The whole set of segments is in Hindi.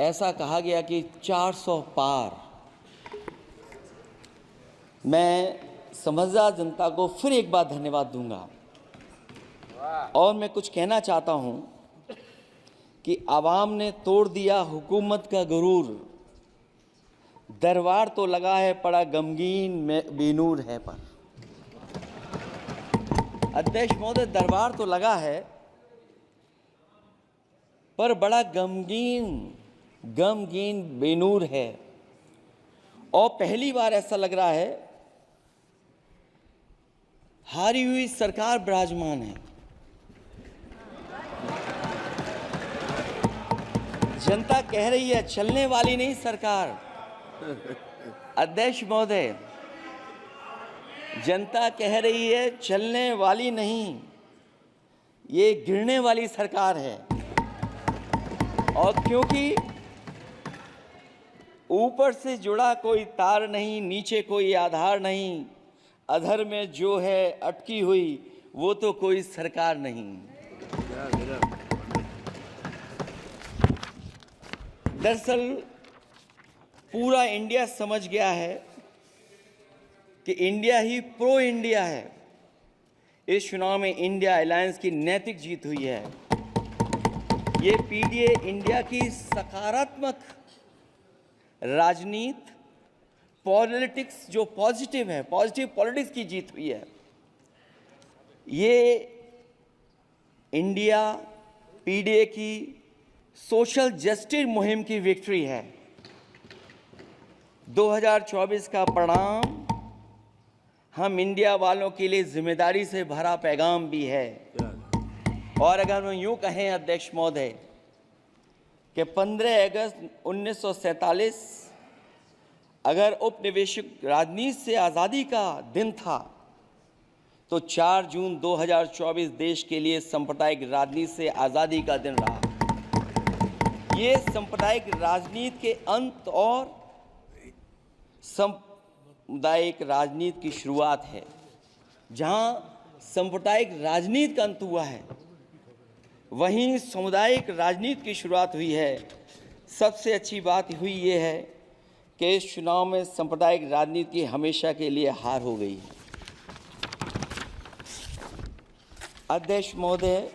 ऐसा कहा गया कि 400 पार। मैं समझदार जनता को फिर एक बार धन्यवाद दूंगा और मैं कुछ कहना चाहता हूं कि आवाम ने तोड़ दिया हुकूमत का गुरूर, दरबार तो लगा है पड़ा गमगीन में बेनूर है पर। अध्यक्ष महोदय, दरबार तो लगा है पर बड़ा गमगीन बेनूर है। और पहली बार ऐसा लग रहा है हारी हुई सरकार विराजमान है। जनता कह रही है चलने वाली नहीं सरकार। अध्यक्ष महोदय, जनता कह रही है चलने वाली नहीं, ये गिरने वाली सरकार है। और क्योंकि ऊपर से जुड़ा कोई तार नहीं, नीचे कोई आधार नहीं, अधर में जो है अटकी हुई वो तो कोई सरकार नहीं। दरअसल पूरा इंडिया समझ गया है कि इंडिया ही प्रो इंडिया है। इस चुनाव में इंडिया अलायंस की नैतिक जीत हुई है। ये पीडीए इंडिया की सकारात्मक राजनीति, पॉलिटिक्स जो पॉजिटिव है, पॉजिटिव पॉलिटिक्स की जीत हुई है। ये इंडिया पीडीए की सोशल जस्टिस मुहिम की विक्ट्री है। 2024 का परिणाम हम इंडिया वालों के लिए जिम्मेदारी से भरा पैगाम भी है। और अगर हम यूं कहें अध्यक्ष महोदय कि 15 अगस्त 1947 अगर उपनिवेशिक राजनीति से आज़ादी का दिन था तो 4 जून 2024 देश के लिए सांप्रदायिक राजनीति से आज़ादी का दिन रहा। ये सांप्रदायिक राजनीति के अंत और सामुदायिक राजनीति की शुरुआत है। जहां सांप्रदायिक राजनीति का अंत हुआ है वहीं सामुदायिक राजनीति की शुरुआत हुई है। सबसे अच्छी बात हुई ये है कि इस चुनाव में सांप्रदायिक राजनीति की हमेशा के लिए हार हो गई है। अध्यक्ष महोदय,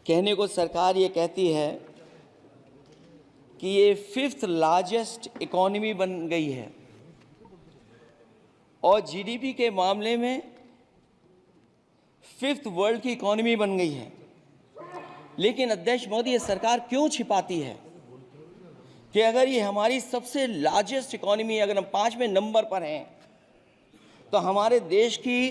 कहने को सरकार ये कहती है कि ये 5th लार्जेस्ट इकोनॉमी बन गई है और जीडीपी के मामले में 5th वर्ल्ड की इकोनॉमी बन गई है। लेकिन अध्यक्ष मोदी, ये सरकार क्यों छिपाती है कि अगर ये हमारी सबसे लार्जेस्ट इकोनॉमी, अगर हम 5वें नंबर पर हैं, तो हमारे देश की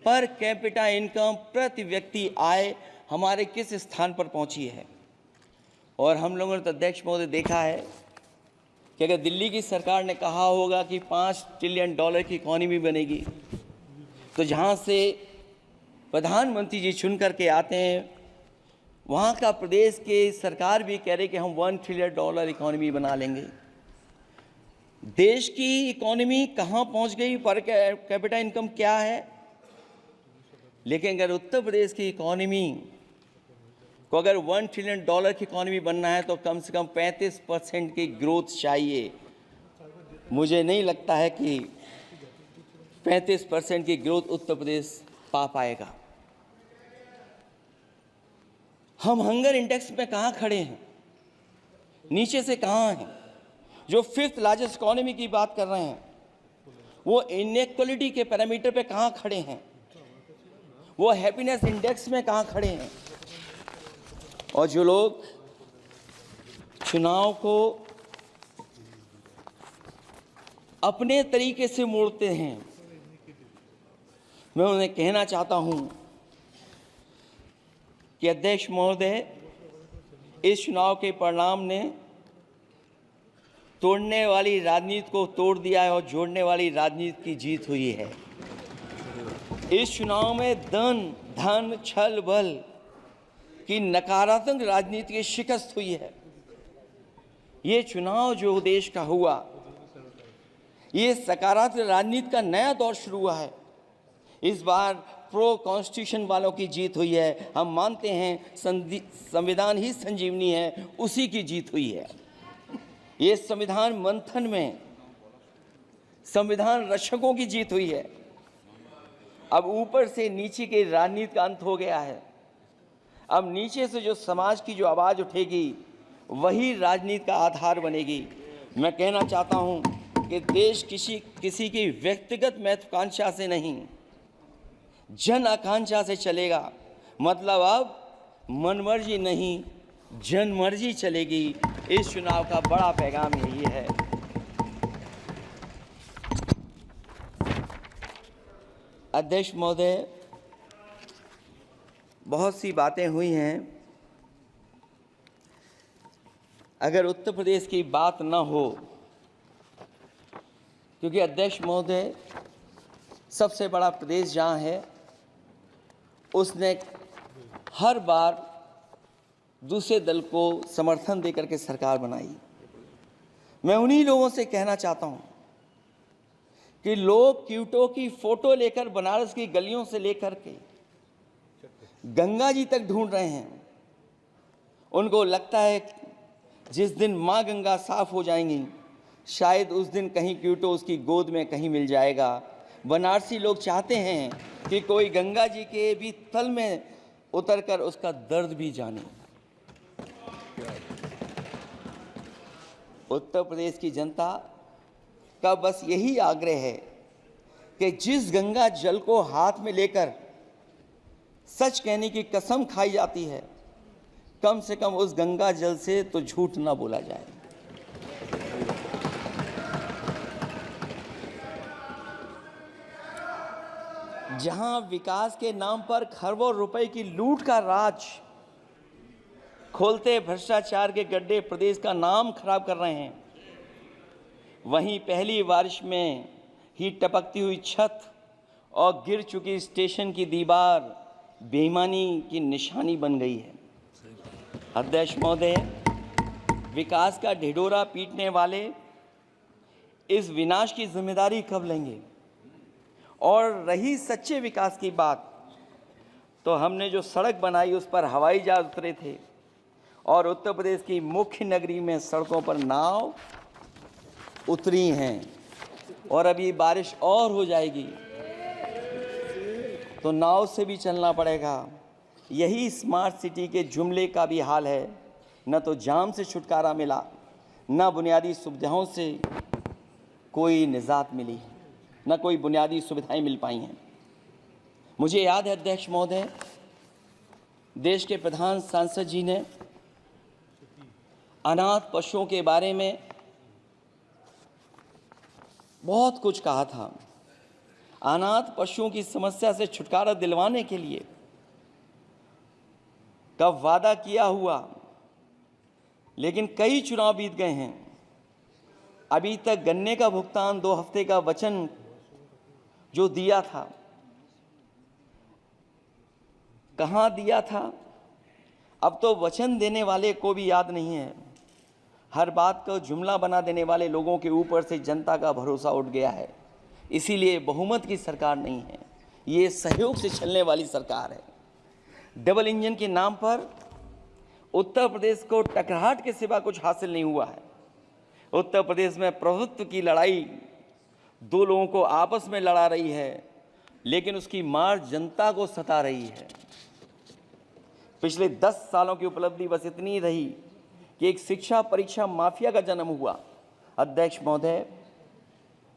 पर कैपिटा इनकम, प्रति व्यक्ति आय हमारे किस स्थान पर पहुंची है। और हम लोगों ने तो अध्यक्ष महोदय देखा है कि अगर दिल्ली की सरकार ने कहा होगा कि $5 ट्रिलियन की इकोनॉमी बनेगी, तो जहां से प्रधानमंत्री जी चुन करके आते हैं वहाँ का प्रदेश के सरकार भी कह रही कि हम $1 ट्रिलियन इकोनॉमी बना लेंगे। देश की इकोनॉमी कहाँ पहुँच गई, पर कैपिटा इनकम क्या है। लेकिन अगर उत्तर प्रदेश की इकोनॉमी को अगर $1 ट्रिलियन की इकोनॉमी बनना है तो कम से कम 35% की ग्रोथ चाहिए। मुझे नहीं लगता है कि 35% की ग्रोथ उत्तर प्रदेश पा पाएगा। हम हंगर इंडेक्स में कहाँ खड़े हैं, नीचे से कहाँ हैं। जो 5th लार्जेस्ट इकोनॉमी की बात कर रहे हैं वो इनइक्वालिटी के पैरामीटर पे कहाँ खड़े हैं, वो हैप्पीनेस इंडेक्स में कहाँ खड़े हैं। और जो लोग चुनाव को अपने तरीके से मोड़ते हैं, मैं उन्हें कहना चाहता हूं कि अध्यक्ष महोदय, इस चुनाव के परिणाम ने तोड़ने वाली राजनीति को तोड़ दिया है और जोड़ने वाली राजनीति की जीत हुई है। इस चुनाव में धन छल बल की नकारात्मक राजनीति की शिकस्त हुई है। ये चुनाव जो देश का हुआ, ये सकारात्मक राजनीति का नया दौर शुरू हुआ है। इस बार प्रो कॉन्स्टिट्यूशन वालों की जीत हुई है। हम मानते हैं संविधान ही संजीवनी है, उसी की जीत हुई है। ये संविधान मंथन में संविधान रक्षकों की जीत हुई है। अब ऊपर से नीचे के राजनीति का अंत हो गया है। अब नीचे से जो समाज की जो आवाज़ उठेगी वही राजनीति का आधार बनेगी। मैं कहना चाहता हूं कि देश किसी की व्यक्तिगत महत्वाकांक्षा से नहीं, जन आकांक्षा से चलेगा। मतलब अब मनमर्जी नहीं, जनमर्जी चलेगी। इस चुनाव का बड़ा पैगाम यही है। अध्यक्ष महोदय, बहुत सी बातें हुई हैं। अगर उत्तर प्रदेश की बात न हो, क्योंकि अध्यक्ष महोदय सबसे बड़ा प्रदेश जहाँ है, उसने हर बार दूसरे दल को समर्थन देकर के सरकार बनाई। मैं उन्हीं लोगों से कहना चाहता हूँ कि लोग क्यूटो की फोटो लेकर बनारस की गलियों से लेकर के गंगा जी तक ढूंढ रहे हैं। उनको लगता है जिस दिन माँ गंगा साफ हो जाएंगी, शायद उस दिन कहीं क्यूटो उसकी गोद में कहीं मिल जाएगा। बनारसी लोग चाहते हैं कि कोई गंगा जी के भी तल में उतरकर उसका दर्द भी जाने। उत्तर प्रदेश की जनता का बस यही आग्रह है कि जिस गंगा जल को हाथ में लेकर सच कहने की कसम खाई जाती है, कम से कम उस गंगा जल से तो झूठ ना बोला जाए। जहां विकास के नाम पर खरबों रुपए की लूट का राज खोलते भ्रष्टाचार के गड्ढे प्रदेश का नाम खराब कर रहे हैं, वहीं पहली बारिश में ही टपकती हुई छत और गिर चुकी स्टेशन की दीवार बेईमानी की निशानी बन गई है। अध्यक्ष महोदय, विकास का ढिढोरा पीटने वाले इस विनाश की जिम्मेदारी कब लेंगे? और रही सच्चे विकास की बात, तो हमने जो सड़क बनाई उस पर हवाई जहाज उतरे थे और उत्तर प्रदेश की मुख्य नगरी में सड़कों पर नाव उतरी हैं, और अभी बारिश और हो जाएगी तो नाव से भी चलना पड़ेगा। यही स्मार्ट सिटी के जुमले का भी हाल है। न तो जाम से छुटकारा मिला, न बुनियादी सुविधाओं से कोई निजात मिली, न कोई बुनियादी सुविधाएं मिल पाई हैं। मुझे याद है अध्यक्ष महोदय, देश के प्रधान सांसद जी ने अनाथ पशुओं के बारे में बहुत कुछ कहा था। अनाथ पशुओं की समस्या से छुटकारा दिलवाने के लिए का वादा किया हुआ, लेकिन कई चुनाव बीत गए हैं, अभी तक गन्ने का भुगतान 2 हफ्ते का वचन जो दिया था, कहां दिया था? अब तो वचन देने वाले को भी याद नहीं है। हर बात को जुमला बना देने वाले लोगों के ऊपर से जनता का भरोसा उठ गया है। इसीलिए बहुमत की सरकार नहीं है, ये सहयोग से चलने वाली सरकार है। डबल इंजन के नाम पर उत्तर प्रदेश को टकराहट के सिवा कुछ हासिल नहीं हुआ है। उत्तर प्रदेश में प्रभुत्व की लड़ाई 2 लोगों को आपस में लड़ा रही है, लेकिन उसकी मार जनता को सता रही है। पिछले 10 सालों की उपलब्धि बस इतनी रही कि एक शिक्षा परीक्षा माफिया का जन्म हुआ। अध्यक्ष महोदय,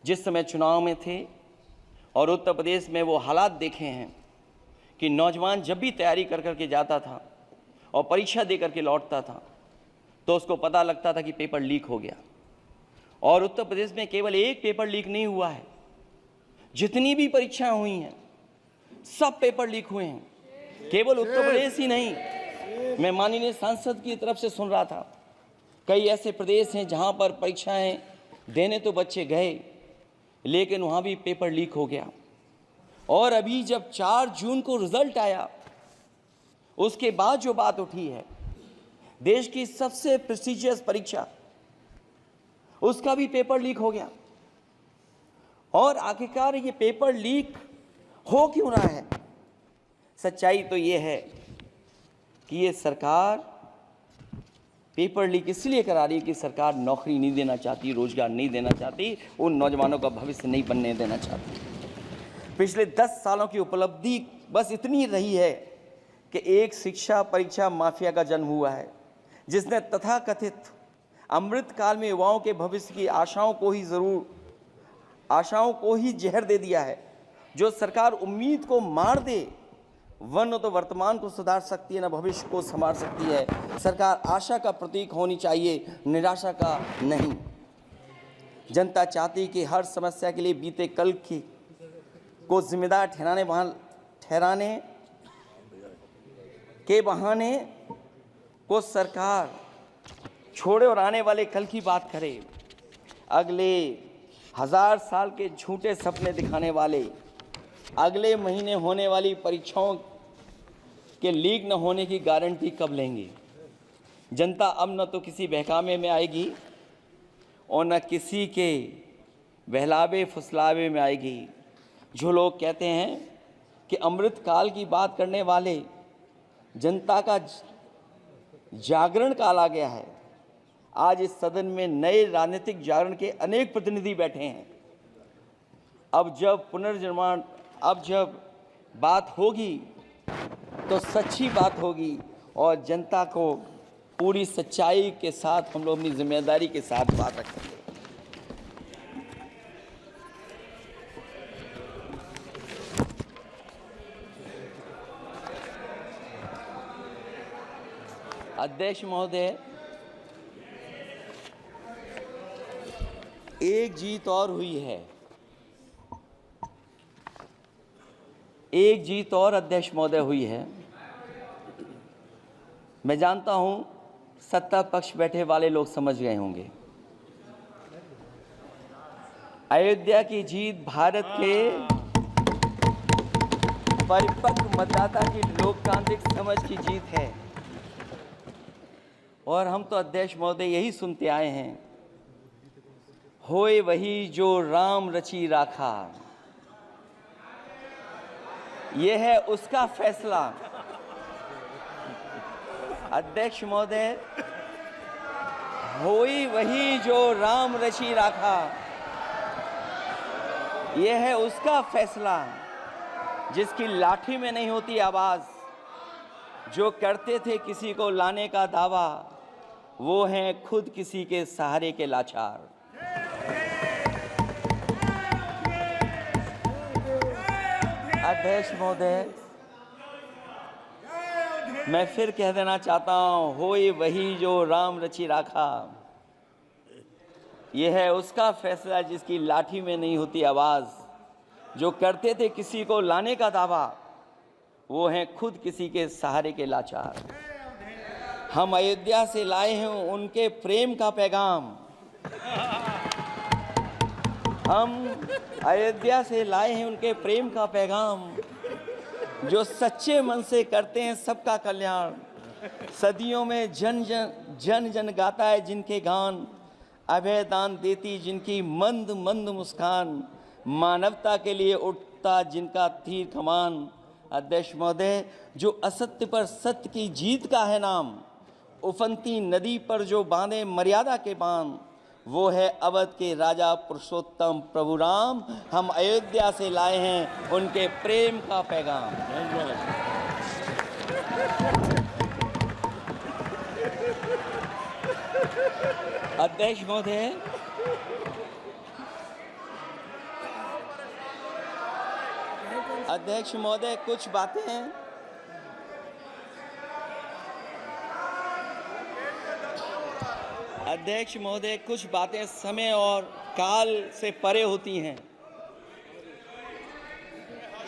जिस समय चुनाव में थे और उत्तर प्रदेश में वो हालात देखे हैं कि नौजवान जब भी तैयारी कर करके जाता था और परीक्षा दे करके लौटता था तो उसको पता लगता था कि पेपर लीक हो गया। और उत्तर प्रदेश में केवल एक पेपर लीक नहीं हुआ है, जितनी भी परीक्षाएं हुई हैं सब पेपर लीक हुए हैं। केवल उत्तर प्रदेश ही नहीं, मैं माननीय सांसद की तरफ से सुन रहा था, कई ऐसे प्रदेश हैं जहां पर परीक्षाएं देने तो बच्चे गए, लेकिन वहां भी पेपर लीक हो गया। और अभी जब 4 जून को रिजल्ट आया, उसके बाद जो बात उठी है, देश की सबसे प्रेस्टिजियस परीक्षा, उसका भी पेपर लीक हो गया। और आखिरकार ये पेपर लीक हो क्यों रहा है? सच्चाई तो ये है कि ये सरकार पेपर लीक इसलिए करा रही है कि सरकार नौकरी नहीं देना चाहती, रोजगार नहीं देना चाहती, उन नौजवानों का भविष्य नहीं बनने देना चाहती। पिछले 10 सालों की उपलब्धि बस इतनी रही है कि एक शिक्षा परीक्षा माफिया का जन्म हुआ है, जिसने तथाकथित अमृतकाल में युवाओं के भविष्य की आशाओं को ही जहर दे दिया है। जो सरकार उम्मीद को मार दे, वह तो वर्तमान को सुधार सकती है, न भविष्य को संभाल सकती है। सरकार आशा का प्रतीक होनी चाहिए, निराशा का नहीं। जनता चाहती कि हर समस्या के लिए बीते कल को जिम्मेदार ठहराने के बहाने को सरकार छोड़े और आने वाले कल की बात करे। अगले 1000 साल के झूठे सपने दिखाने वाले अगले महीने होने वाली परीक्षाओं के लीक न होने की गारंटी कब लेंगे? जनता अब न तो किसी बहकावे में आएगी और न किसी के बहलावे फुसलावे में आएगी। जो लोग कहते हैं कि अमृत काल की बात करने वाले जनता का जागरण काल आ गया है। आज इस सदन में नए राजनीतिक जागरण के अनेक प्रतिनिधि बैठे हैं। अब जब बात होगी तो सच्ची बात होगी और जनता को पूरी सच्चाई के साथ हम लोग अपनी जिम्मेदारी के साथ बात रखेंगे। अध्यक्ष महोदय, एक जीत और हुई है, एक जीत और अध्यक्ष महोदय हुई है। मैं जानता हूं सत्ता पक्ष बैठे वाले लोग समझ गए होंगे। अयोध्या की जीत भारत के परिपक्व मतदाता की लोकतांत्रिक समझ की जीत है और हम तो अध्यक्ष महोदय यही सुनते आए हैं, होए वही जो राम रची राखा। यह है उसका फैसला। अध्यक्ष महोदय, होई वही जो राम रची राखा, यह है उसका फैसला जिसकी लाठी में नहीं होती आवाज। जो करते थे किसी को लाने का दावा, वो हैं खुद किसी के सहारे के लाचार। अध्यक्ष महोदय, मैं फिर कह देना चाहता हूं, होए वही जो राम रची राखा। यह है उसका फैसला जिसकी लाठी में नहीं होती आवाज। जो करते थे किसी को लाने का दावा, वो हैं खुद किसी के सहारे के लाचार। हम अयोध्या से लाए हैं उनके प्रेम का पैगाम। हम अयोध्या से लाए हैं उनके प्रेम का पैगाम, जो सच्चे मन से करते हैं सबका कल्याण। सदियों में जन जन गाता है जिनके गान, अभय दान देती जिनकी मंद मंद मुस्कान, मानवता के लिए उठता जिनका तीर कमान। अध्यक्ष महोदय, जो असत्य पर सत्य की जीत का है नाम, उफनती नदी पर जो बांधे मर्यादा के बांध, वो है अवध के राजा पुरुषोत्तम प्रभु राम। हम अयोध्या से लाए हैं उनके प्रेम का पैगाम। अध्यक्ष महोदय, अध्यक्ष महोदय, कुछ बातें अध्यक्ष महोदय, कुछ बातें समय और काल से परे होती हैं।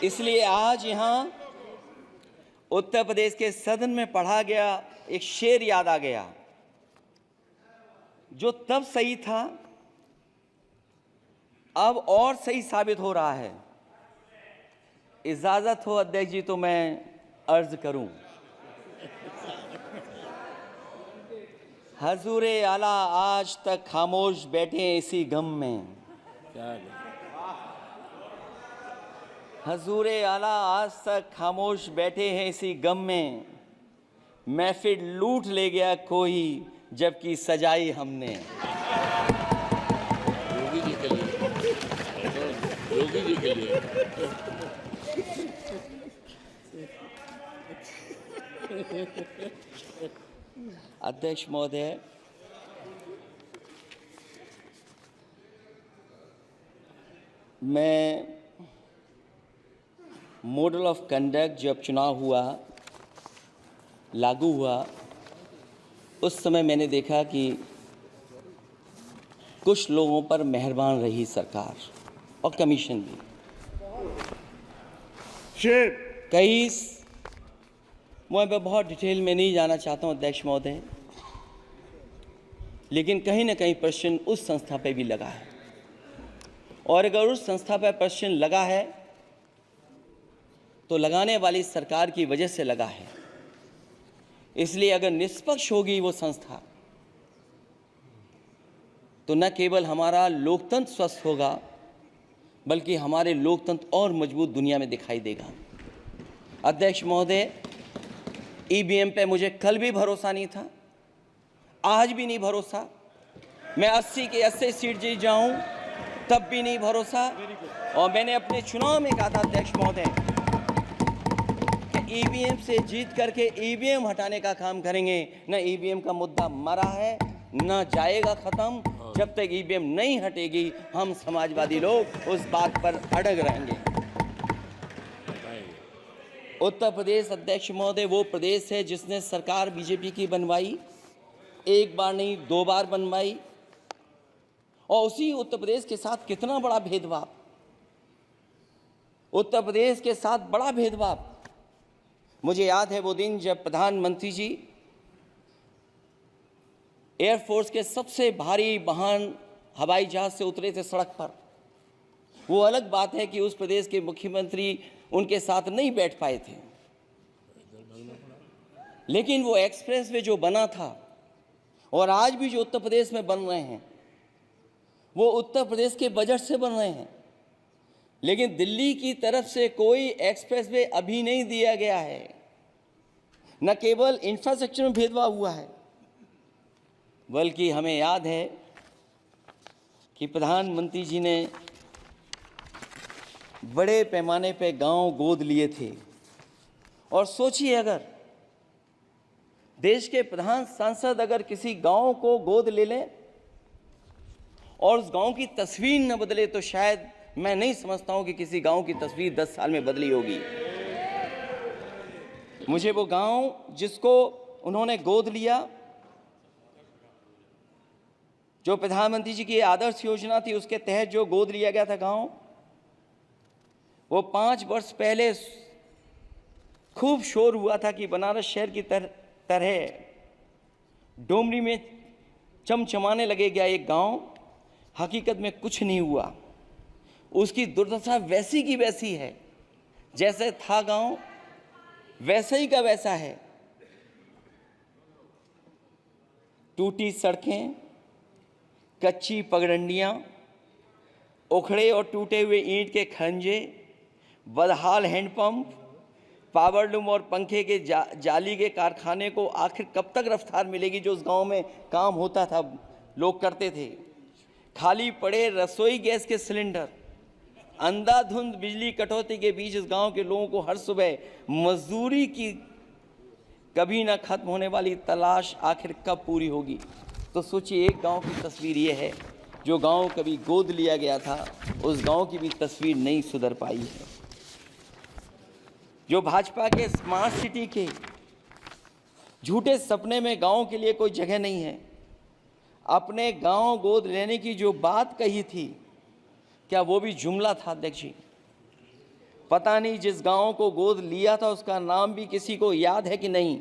इसलिए आज यहाँ उत्तर प्रदेश के सदन में पढ़ा गया एक शेर याद आ गया, जो तब सही था अब और सही साबित हो रहा है। इजाजत हो अध्यक्ष जी तो मैं अर्ज करूं। हजूरे आला आज तक खामोश बैठे इसी गम में, हजूरे आला आज तक खामोश बैठे हैं इसी गम में, महफिल लूट ले गया कोई जबकि सजाई हमने। योगी जी के लिए, योगी जी के लिए। अध्यक्ष महोदय, मैं मॉडल ऑफ कंडक्ट जब चुनाव हुआ, लागू हुआ, उस समय मैंने देखा कि कुछ लोगों पर मेहरबान रही सरकार और कमीशन भी। मैं बहुत डिटेल में नहीं जाना चाहता हूं अध्यक्ष महोदय, लेकिन कहीं ना कहीं प्रश्न उस संस्था पे भी लगा है, और अगर उस संस्था पर प्रश्न लगा है तो लगाने वाली सरकार की वजह से लगा है। इसलिए अगर निष्पक्ष होगी वो संस्था तो न केवल हमारा लोकतंत्र स्वस्थ होगा, बल्कि हमारे लोकतंत्र और मजबूत दुनिया में दिखाई देगा। अध्यक्ष महोदय, ईवीएम पे मुझे कल भी भरोसा नहीं था, आज भी नहीं भरोसा। मैं 80 के 80 सीट जीत जाऊं तब भी नहीं भरोसा। और मैंने अपने चुनाव में कहा था अध्यक्ष महोदय कि ईवीएम से जीत करके ईवीएम हटाने का काम करेंगे। न ईवीएम का मुद्दा मरा है, न जाएगा खत्म। जब तक ईवीएम नहीं हटेगी हम समाजवादी लोग उस बात पर अड़ग रहेंगे। उत्तर प्रदेश अध्यक्ष महोदय वो प्रदेश है जिसने सरकार बीजेपी की बनवाई, एक बार नहीं 2 बार बनवाई, और उसी उत्तर प्रदेश के साथ कितना बड़ा भेदभाव, उत्तर प्रदेश के साथ बड़ा भेदभाव। मुझे याद है वो दिन जब प्रधानमंत्री जी एयरफोर्स के सबसे भारी वाहन हवाई जहाज से उतरे थे सड़क पर। वो अलग बात है कि उस प्रदेश के मुख्यमंत्री उनके साथ नहीं बैठ पाए थे, लेकिन वो एक्सप्रेस वे जो बना था और आज भी जो उत्तर प्रदेश में बन रहे हैं वो उत्तर प्रदेश के बजट से बन रहे हैं। लेकिन दिल्ली की तरफ से कोई एक्सप्रेस वे अभी नहीं दिया गया है। न केवल इंफ्रास्ट्रक्चर में भेदभाव हुआ है, बल्कि हमें याद है कि प्रधानमंत्री जी ने बड़े पैमाने पे गांव गोद लिए थे। और सोचिए, अगर देश के प्रधान सांसद अगर किसी गांव को गोद ले लें और उस गांव की तस्वीर न बदले, तो शायद मैं नहीं समझता हूं कि किसी गांव की तस्वीर 10 साल में बदली होगी। मुझे वो गांव जिसको उन्होंने गोद लिया, जो प्रधानमंत्री जी की आदर्श योजना थी उसके तहत जो गोद लिया गया था गांव, वो 5 वर्ष पहले खूब शोर हुआ था कि बनारस शहर की तरह डोमरी में चमचमाने लगेगा एक गांव। हकीकत में कुछ नहीं हुआ। उसकी दुर्दशा वैसी की वैसी है, जैसे था गांव वैसा ही का वैसा है। टूटी सड़कें, कच्ची पगडंडियां, उखड़े और टूटे हुए ईंट के खंजे, बदहाल हैंडपंप, पावरलूम और पंखे के जाली के कारखाने को आखिर कब तक रफ्तार मिलेगी जो उस गांव में काम होता था, लोग करते थे। खाली पड़े रसोई गैस के सिलेंडर, अंधाधुंध बिजली कटौती के बीच इस गांव के लोगों को हर सुबह मजदूरी की कभी ना खत्म होने वाली तलाश आखिर कब पूरी होगी। तो सोचिए, एक गांव की तस्वीर ये है। जो गांव कभी गोद लिया गया था उस गांव की भी तस्वीर नहीं सुधर पाई है। जो भाजपा के स्मार्ट सिटी के झूठे सपने में गांव के लिए कोई जगह नहीं है। अपने गांव गोद लेने की जो बात कही थी, क्या वो भी जुमला था अध्यक्ष जी? पता नहीं जिस गांव को गोद लिया था उसका नाम भी किसी को याद है कि नहीं।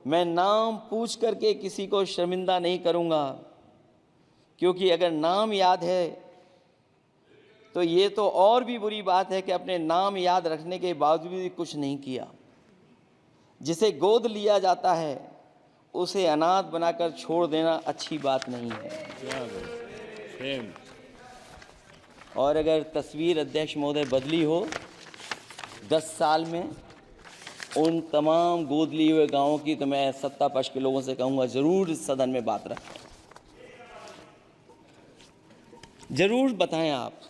मैं नाम पूछ करके किसी को शर्मिंदा नहीं करूंगा, क्योंकि अगर नाम याद है तो ये तो और भी बुरी बात है कि अपने नाम याद रखने के बावजूद भी कुछ नहीं किया। जिसे गोद लिया जाता है उसे अनाथ बनाकर छोड़ देना अच्छी बात नहीं है। और अगर तस्वीर अध्यक्ष महोदय बदली हो 10 साल में उन तमाम गोद लिए हुए गांवों की, तो मैं सत्ता पक्ष के लोगों से कहूँगा ज़रूर इस सदन में बात रखें, ज़रूर बताएं आप।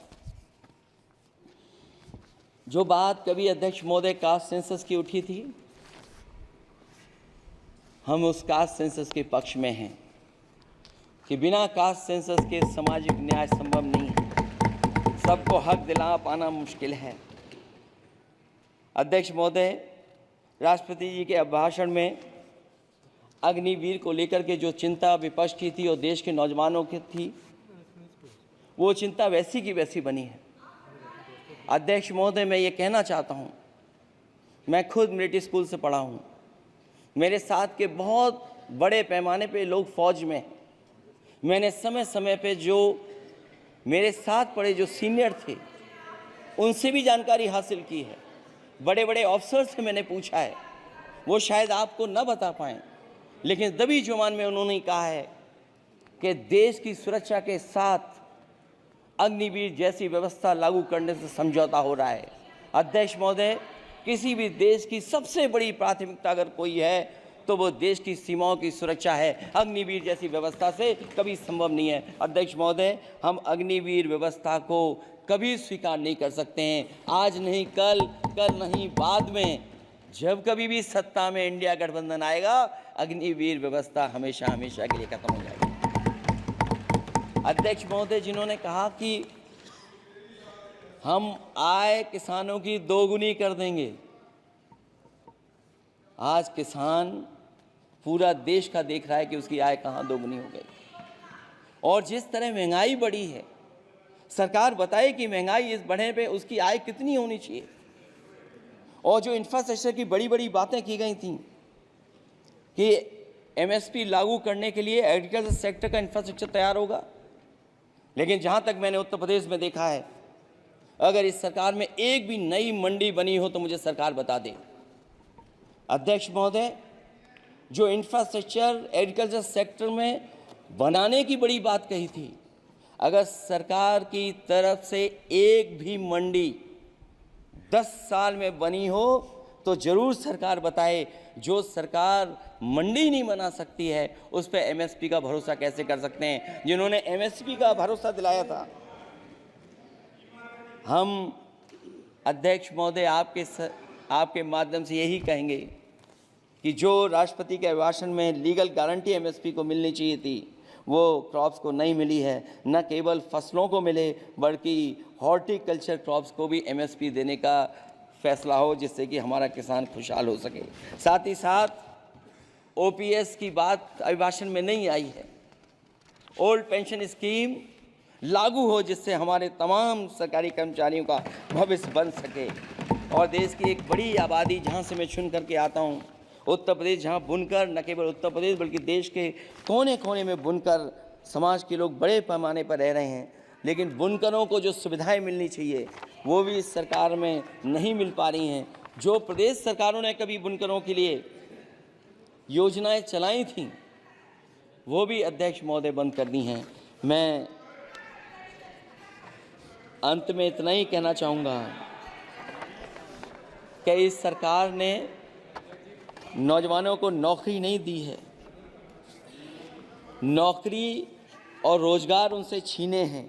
जो बात कभी अध्यक्ष महोदय कास्ट सेंसस की उठी थी, हम उस कास्ट सेंसस के पक्ष में हैं कि बिना कास्ट सेंसस के सामाजिक न्याय संभव नहीं है, सबको हक दिला पाना मुश्किल है। अध्यक्ष महोदय, राष्ट्रपति जी के अभिभाषण में अग्निवीर को लेकर के जो चिंता विपक्ष की थी और देश के नौजवानों की थी, वो चिंता वैसी की वैसी बनी है। अध्यक्ष महोदय, मैं ये कहना चाहता हूँ, मैं खुद मिलिट्री स्कूल से पढ़ा हूँ, मेरे साथ के बहुत बड़े पैमाने पे लोग फौज में, मैंने समय समय पे जो मेरे साथ पढ़े जो सीनियर थे उनसे भी जानकारी हासिल की है, बड़े बड़े ऑफिसर से मैंने पूछा है, वो शायद आपको न बता पाएँ, लेकिन दबी जुबान में उन्होंने कहा है कि देश की सुरक्षा के साथ अग्निवीर जैसी व्यवस्था लागू करने से समझौता हो रहा है। अध्यक्ष महोदय, किसी भी देश की सबसे बड़ी प्राथमिकता अगर कोई है तो वो देश की सीमाओं की सुरक्षा है। अग्निवीर जैसी व्यवस्था से कभी संभव नहीं है। अध्यक्ष महोदय, हम अग्निवीर व्यवस्था को कभी स्वीकार नहीं कर सकते हैं। आज नहीं कल, कल नहीं बाद में, जब कभी भी सत्ता में इंडिया गठबंधन आएगा, अग्निवीर व्यवस्था हमेशा हमेशा के लिए खत्म हो जाएगी। अध्यक्ष महोदय, जिन्होंने कहा कि हम आय किसानों की दोगुनी कर देंगे, आज किसान पूरा देश का देख रहा है कि उसकी आय कहाँ दोगुनी हो गई। और जिस तरह महंगाई बढ़ी है, सरकार बताए कि महंगाई इस बढ़ने पे उसकी आय कितनी होनी चाहिए। और जो इंफ्रास्ट्रक्चर की बड़ी बड़ी बातें की गई थी कि एमएसपी लागू करने के लिए एग्रीकल्चर सेक्टर का इंफ्रास्ट्रक्चर तैयार होगा, लेकिन जहाँ तक मैंने उत्तर प्रदेश में देखा है, अगर इस सरकार में एक भी नई मंडी बनी हो तो मुझे सरकार बता दे। अध्यक्ष महोदय, जो इंफ्रास्ट्रक्चर एग्रीकल्चर सेक्टर में बनाने की बड़ी बात कही थी, अगर सरकार की तरफ से एक भी मंडी 10 साल में बनी हो तो ज़रूर सरकार बताए। जो सरकार मंडी नहीं बना सकती है उस पर एमएसपी का भरोसा कैसे कर सकते हैं, जिन्होंने एमएसपी का भरोसा दिलाया था। हम अध्यक्ष महोदय आपके माध्यम से यही कहेंगे कि जो राष्ट्रपति के अभिभाषण में लीगल गारंटी एमएसपी को मिलनी चाहिए थी, वो क्रॉप्स को नहीं मिली है। न केवल फसलों को मिले बल्कि हॉर्टिकल्चर क्रॉप्स को भी एमएसपी देने का फैसला हो, जिससे कि हमारा किसान खुशहाल हो सके। साथ ही साथ ओपीएस की बात अभिभाषण में नहीं आई है। ओल्ड पेंशन स्कीम लागू हो, जिससे हमारे तमाम सरकारी कर्मचारियों का भविष्य बन सके। और देश की एक बड़ी आबादी, जहाँ से मैं चुन करके आता हूँ, उत्तर प्रदेश, जहाँ बुनकर, न केवल उत्तर प्रदेश बल्कि देश के कोने कोने में बुनकर समाज के लोग बड़े पैमाने पर रह रहे हैं, लेकिन बुनकरों को जो सुविधाएं मिलनी चाहिए वो भी इस सरकार में नहीं मिल पा रही हैं। जो प्रदेश सरकारों ने कभी बुनकरों के लिए योजनाएं चलाई थीं, वो भी अध्यक्ष महोदय बंद कर दी हैं। मैं अंत में इतना ही कहना चाहूँगा कि इस सरकार ने नौजवानों को नौकरी नहीं दी है, नौकरी और रोजगार उनसे छीने हैं,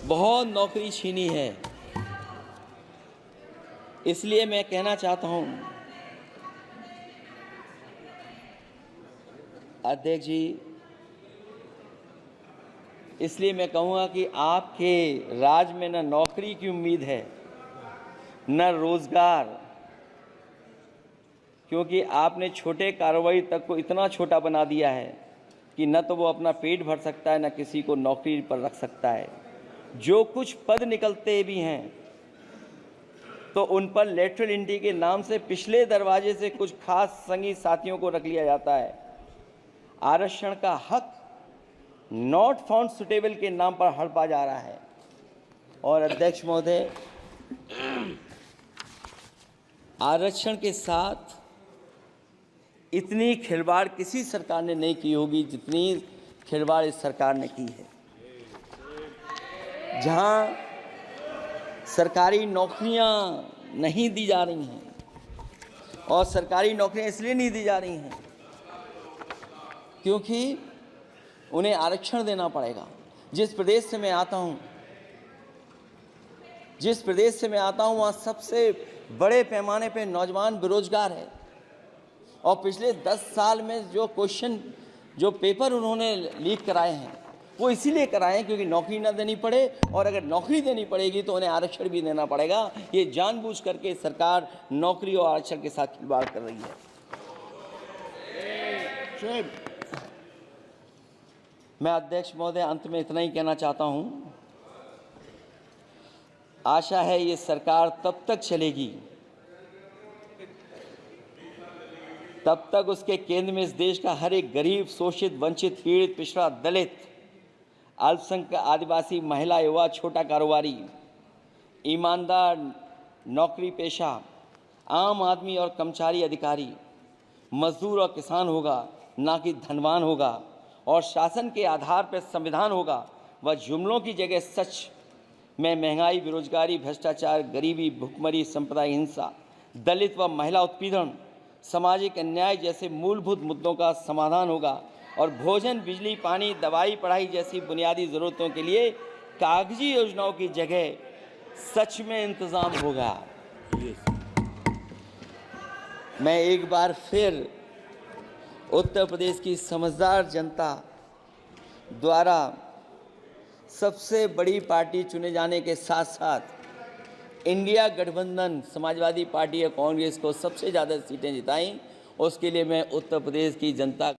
बहुत नौकरी छीनी है। इसलिए मैं कहना चाहता हूं अध्यक्ष जी, इसलिए मैं कहूँगा कि आपके राज में न नौकरी की उम्मीद है न रोजगार, क्योंकि आपने छोटे कारोबारी तक को इतना छोटा बना दिया है कि न तो वो अपना पेट भर सकता है, न किसी को नौकरी पर रख सकता है। जो कुछ पद निकलते भी हैं तो उन पर लेटरल एंट्री के नाम से पिछले दरवाजे से कुछ खास संगी साथियों को रख लिया जाता है। आरक्षण का हक नॉट फाउंड सुटेबल के नाम पर हड़पा जा रहा है। और अध्यक्ष महोदय, आरक्षण के साथ इतनी खिलवाड़ किसी सरकार ने नहीं की होगी जितनी खिलवाड़ इस सरकार ने की है। जहां सरकारी नौकरियां नहीं दी जा रही हैं, और सरकारी नौकरियां इसलिए नहीं दी जा रही हैं क्योंकि उन्हें आरक्षण देना पड़ेगा। जिस प्रदेश से मैं आता हूं वहाँ सबसे बड़े पैमाने पे नौजवान बेरोजगार है, और पिछले 10 साल में जो पेपर उन्होंने लीक कराए हैं वो इसीलिए कराए हैं क्योंकि नौकरी ना देनी पड़े, और अगर नौकरी देनी पड़ेगी तो उन्हें आरक्षण भी देना पड़ेगा। ये जानबूझ करके सरकार नौकरी और आरक्षण के साथ खिलवाड़ कर रही है। मैं अध्यक्ष महोदय अंत में इतना ही कहना चाहता हूं, आशा है ये सरकार तब तक चलेगी तब तक उसके केंद्र में इस देश का हर एक गरीब, शोषित, वंचित, पीड़ित, पिछड़ा, दलित, अल्पसंख्यक, आदिवासी, महिला, युवा, छोटा कारोबारी, ईमानदार, नौकरी पेशा, आम आदमी और कर्मचारी अधिकारी, मजदूर और किसान होगा, ना कि धनवान होगा, और शासन के आधार पर संविधान होगा। वह जुमलों की जगह सच में महंगाई, बेरोजगारी, भ्रष्टाचार, गरीबी, भुखमरी, सांप्रदायिक हिंसा, दलित व महिला उत्पीड़न, सामाजिक अन्याय जैसे मूलभूत मुद्दों का समाधान होगा, और भोजन, बिजली, पानी, दवाई, पढ़ाई जैसी बुनियादी ज़रूरतों के लिए कागजी योजनाओं की जगह सच में इंतज़ाम होगा। मैं एक बार फिर उत्तर प्रदेश की समझदार जनता द्वारा सबसे बड़ी पार्टी चुने जाने के साथ साथ इंडिया गठबंधन समाजवादी पार्टी या कांग्रेस को सबसे ज़्यादा सीटें जिताई, उसके लिए मैं उत्तर प्रदेश की जनता